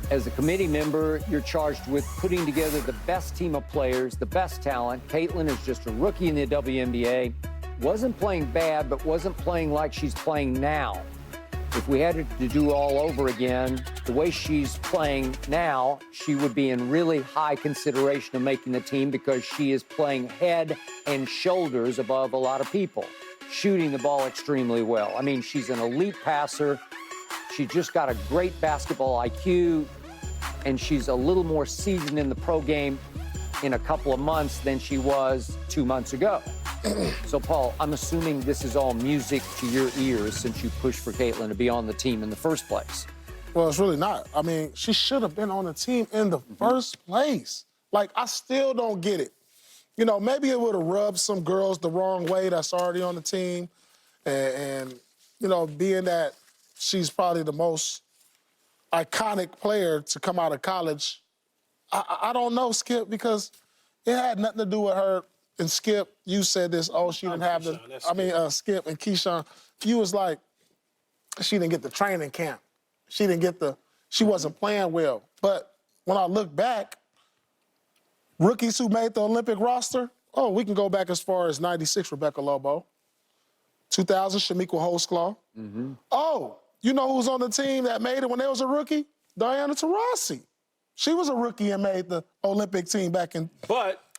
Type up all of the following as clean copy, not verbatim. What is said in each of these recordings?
As a committee member, you're charged with putting together the best team of players, the best talent. Caitlin is just a rookie in the WNBA. Wasn't playing bad, but wasn't playing like she's playing now. If we had to do all over again, the way she's playing now, she would be in really high consideration of making the team because she is playing head and shoulders above a lot of people, shooting the ball extremely well. I mean, she's an elite passer. She just got a great basketball IQ, and she's a little more seasoned in the pro game in a couple of months than she was 2 months ago. So, Paul, I'm assuming this is all music to your ears since you pushed for Caitlin to be on the team in the first place. Well, it's really not. I mean, she should have been on the team in the first place. Like, I still don't get it. You know, maybe it would have rubbed some girls the wrong way that's already on the team. And you know, being that she's probably the most iconic player to come out of college, I don't know, Skip, because it had nothing to do with her. And Skip, you said this, oh, she didn't have the, Skip and Keyshawn, you was like, she didn't get the training camp. She didn't get she wasn't playing well. But when I look back, rookies who made the Olympic roster, oh, we can go back as far as 96, Rebecca Lobo. 2000, Shamika Holtzclaw. Oh, you know who was on the team that made it when they was a rookie? Diana Taurasi. She was a rookie and made the Olympic team back in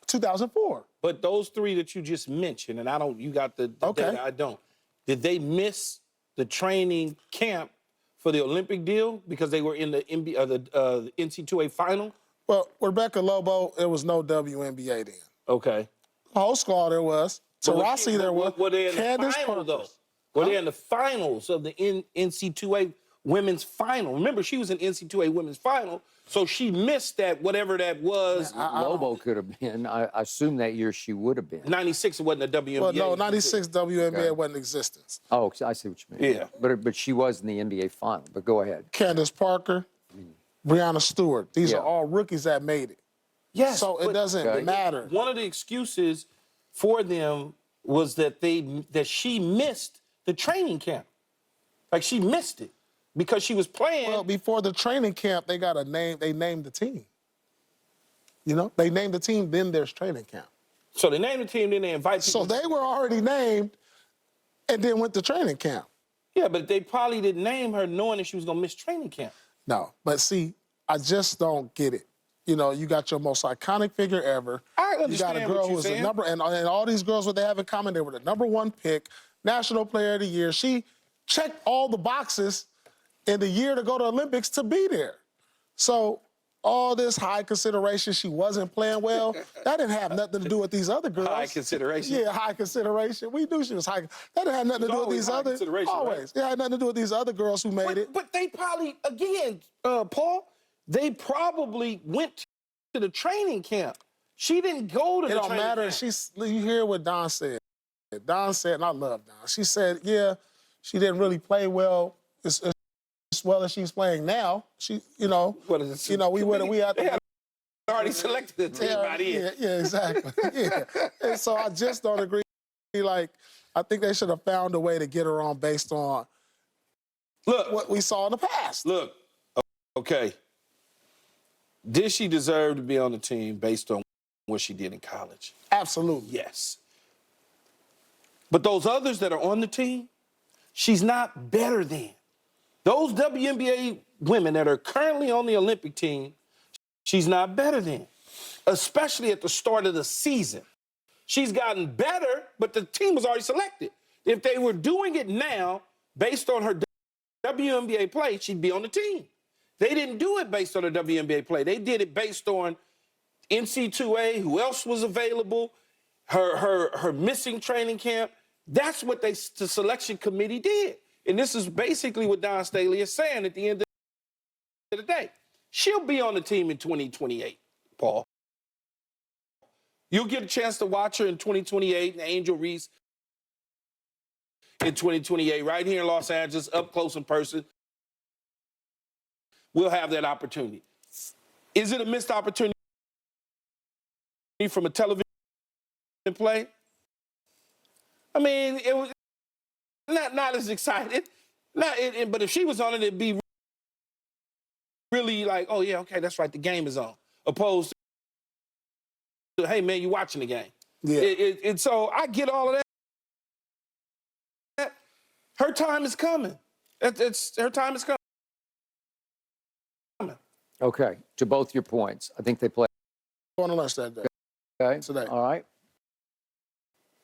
2004. But those three that you just mentioned, and I don't, you got the data, I don't. Did they miss the training camp for the Olympic deal because they were in the NC2A final? Well, Rebecca Lobo, there was no WNBA then. Okay. Holtzclaw there was. Taurasi there was. Were they in the final, though? Were they in the finals of the NC2A women's final? Remember, she was in NC2A women's final, so she missed that, whatever that was. Lobo could have been. I assume that year she would have been. 96, it wasn't a WNBA. Well, no, 96 WNBA wasn't in existence. Oh, I see what you mean. Yeah. But she was in the NBA final. But go ahead. Candace Parker, Breanna Stewart. These are all rookies that made it. Yes. So it doesn't matter. One of the excuses for them was that she missed the training camp. Like, she missed it because she was playing. Well, before the training camp, they got a name. They named the team. You know, they named the team, then there's training camp. So they named the team, then they invite people. So they were already named and then went to training camp. Yeah, but they probably didn't name her knowing that she was going to miss training camp. No, but see, I just don't get it. You know, you got your most iconic figure ever. I understand you got a girl who was the number, and all these girls, what they have in common, they were the #1 pick, National Player of the Year. She checked all the boxes in the year to go to Olympics to be there. So all this high consideration, she wasn't playing well, that didn't have nothing to do with these other girls. High consideration? Yeah, high consideration. We knew she was high. That didn't have nothing to do with these other. Always. Right? It had nothing to do with these other girls who made it. But they probably, again, Paul, they probably went to the training camp. She didn't go to the training camp. It don't matter. You hear what Don said. Don said, and I love Don. She said, yeah, she didn't really play well as well as she's playing now. She, you know, we had already selected the team by the end. Yeah, exactly. Yeah. And so I just don't agree. Like, I think they should have found a way to get her on based on what we saw in the past. Look, okay. Did she deserve to be on the team based on what she did in college? Absolutely. Yes. But those others that are on the team, she's not better than. Those WNBA women that are currently on the Olympic team, she's not better than, especially at the start of the season. She's gotten better, but the team was already selected. If they were doing it now, based on her WNBA play, she'd be on the team. They didn't do it based on her WNBA play. They did it based on NC2A, who else was available, her missing training camp. That's what the selection committee did. And this is basically what Don Staley is saying at the end of the day. She'll be on the team in 2028, Paul. You'll get a chance to watch her in 2028, and Angel Reese in 2028, right here in Los Angeles, up close in person. We'll have that opportunity. Is it a missed opportunity from a television play? I mean, it was not as excited. But if she was on it, it'd be really like, oh, yeah, okay, that's right, the game is on. Opposed to, hey, man, you watching the game. Yeah. And so I get all of that. Her time is coming. Her time is coming. Okay, to both your points. I think they play. Going to lunch that day. Okay. Today. All right.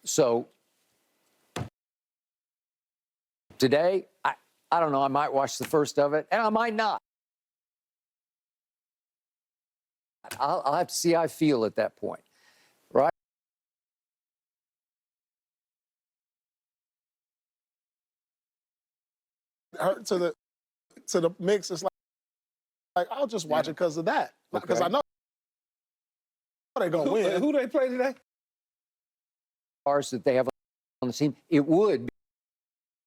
So today, I don't know, I might watch the first of it, and I might not. I'll have to see how I feel at that point, right? Her to the mix, it's like I'll just watch it because of that. Because I know they're going to win. Who they play today? Stars that they have on the team, it would,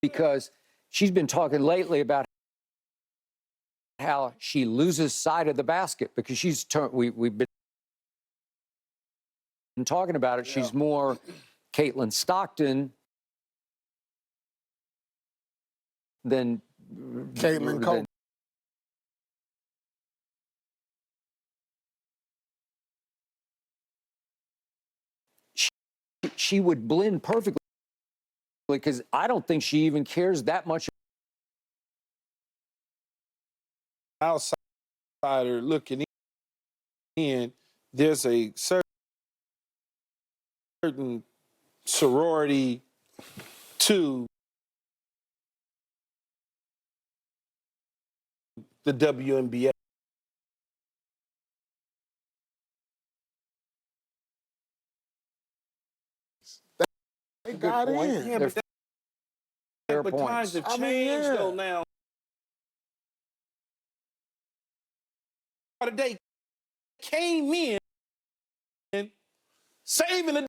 because she's been talking lately about how she loses sight of the basket because she's turned. We've been talking about it. Yeah. She's more Caitlin Stockton than Caitlin Cole. She would blend perfectly because I don't think she even cares that much. Outsider looking in, there's a certain sorority to the WNBA. They got in. Yeah, but times have changed though now. They came in saving the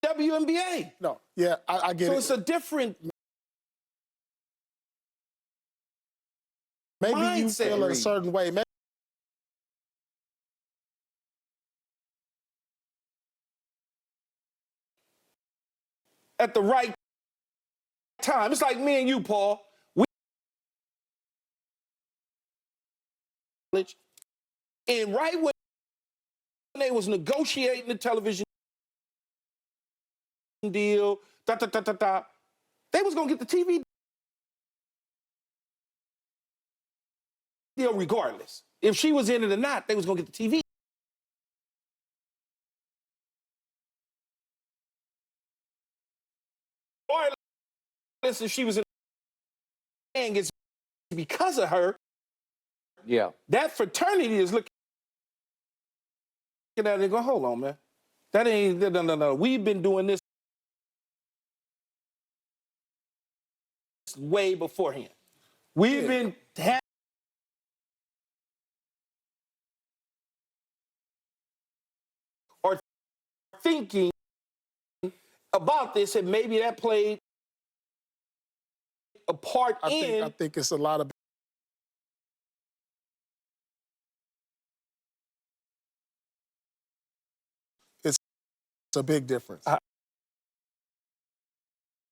WNBA. No, yeah, I get it. So it's a different maybe mindset. You feel a certain way. Maybe at the right time. It's like me and you, Paul. And right when they was negotiating the television deal, they was gonna get the TV deal regardless. If she was in it or not, they was gonna get the TV. Regardless if she was in it, it's because of her. Yeah. That fraternity is looking at it and go, hold on, man. That ain't, no. We've been doing this way beforehand. We've been or thinking about this, and maybe that played a part I think it's a lot of. It's a big difference.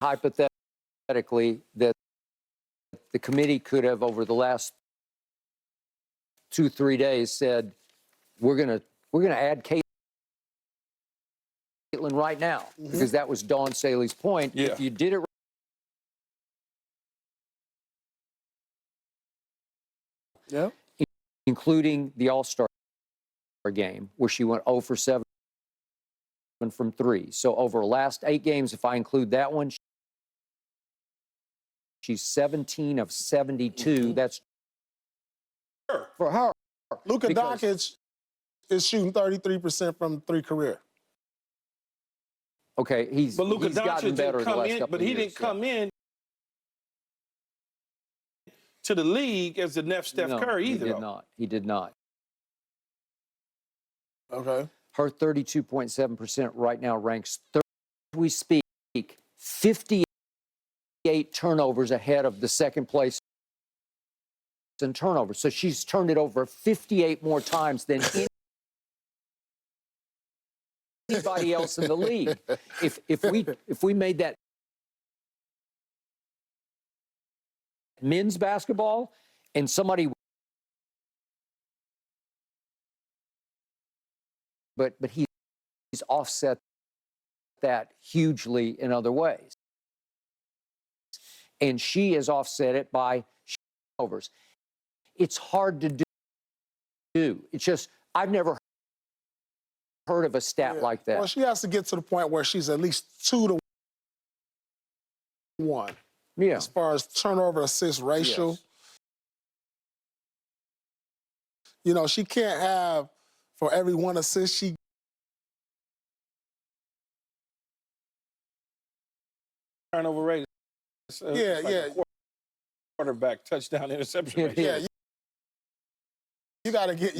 Hypothetically, that the committee could have, over the last 2-3 days, said, we're gonna add Caitlin right now, because that was Dawn Staley's point. Yeah. If you did it, Yeah. including the All Star game where she went 0 for 7 from 3. So over the last 8 games, if I include that one, she's 17 of 72. That's for her. Luka Doncic is shooting 33% from 3 career. Okay, he's Luka gotten Doncic better didn't in the come last in, couple but of he years, didn't come in to the league as the next Steph Curry either. He did not. He did not. Okay. Her 32.7% right now ranks third as we speak, 58 turnovers ahead of the second place in turnovers. So she's turned it over 58 more times than anybody else in the league. If we made that men's basketball, and somebody, but he's offset that hugely in other ways. And she has offset it by overs. It's hard to do. It's just, I've never heard of a stat like that. Well, she has to get to the point where she's at least 2-1. Yeah. As far as turnover assist ratio. Yes. You know, she can't have, for every 1 assist she Turnover rate. Yeah. Quarterback touchdown interception rate. Yeah. You gotta get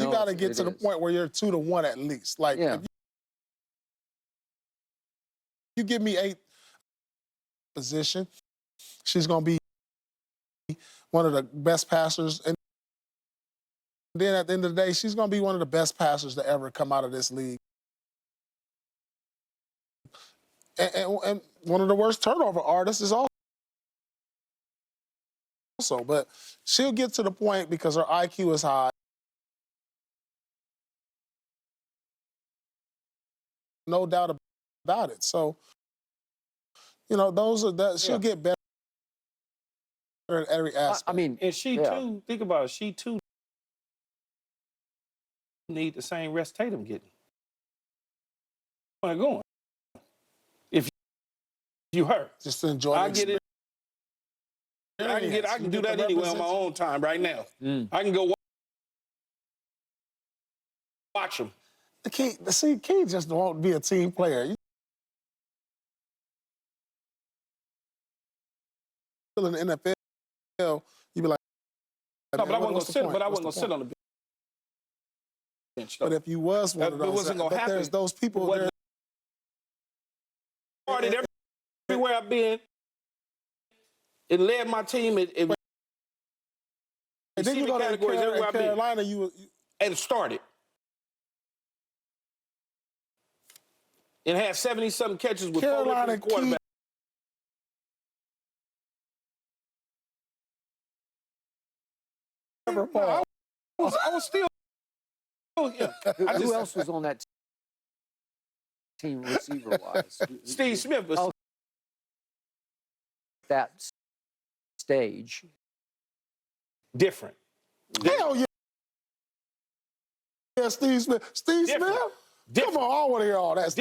to the point where you're 2-1 at least. Like if you give me 8 position, she's gonna be one of the best passers, and then at the end of the day, she's gonna be one of the best passers to ever come out of this league. And one of the worst turnover artists is also. But she'll get to the point because her IQ is high. No doubt about it. So, you know, she'll get better at every aspect. I mean, and she too, think about it, she too need the same rest Tatum getting. Where going? If you hurt. Just to enjoy I get it. I can do that anyway on my own time right now. I can go watch them. The key just won't be a team player. You in the NFL, you be like, no, but I wasn't gonna sit on the bench. But if you was one of those, wasn't gonna happen. There's those people there. Started everywhere I've been. It led my team. And then you go to Carolina, and it started. It had 70-something catches with Carolina quarterback. I was still. Who else was on that team receiver-wise? Steve Smith was. That stage. Different. Hell yeah. Yeah, Steve Smith. Steve Smith? Come on, I want to hear all that.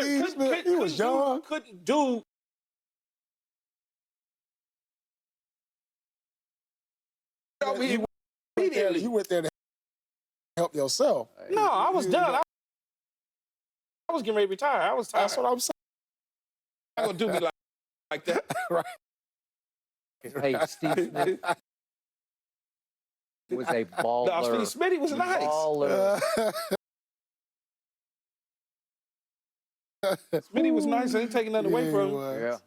Steve Smith, he was young. Couldn't do. You went there to help yourself. No, I was done. I was getting ready to retire. I was tired. That's what I'm saying. I'm going to do me like that. Right. Hey, Steve Smith was a baller. No, Steve Smitty was nice. Baller. Smitty was nice. I ain't taking nothing away from him. Yeah.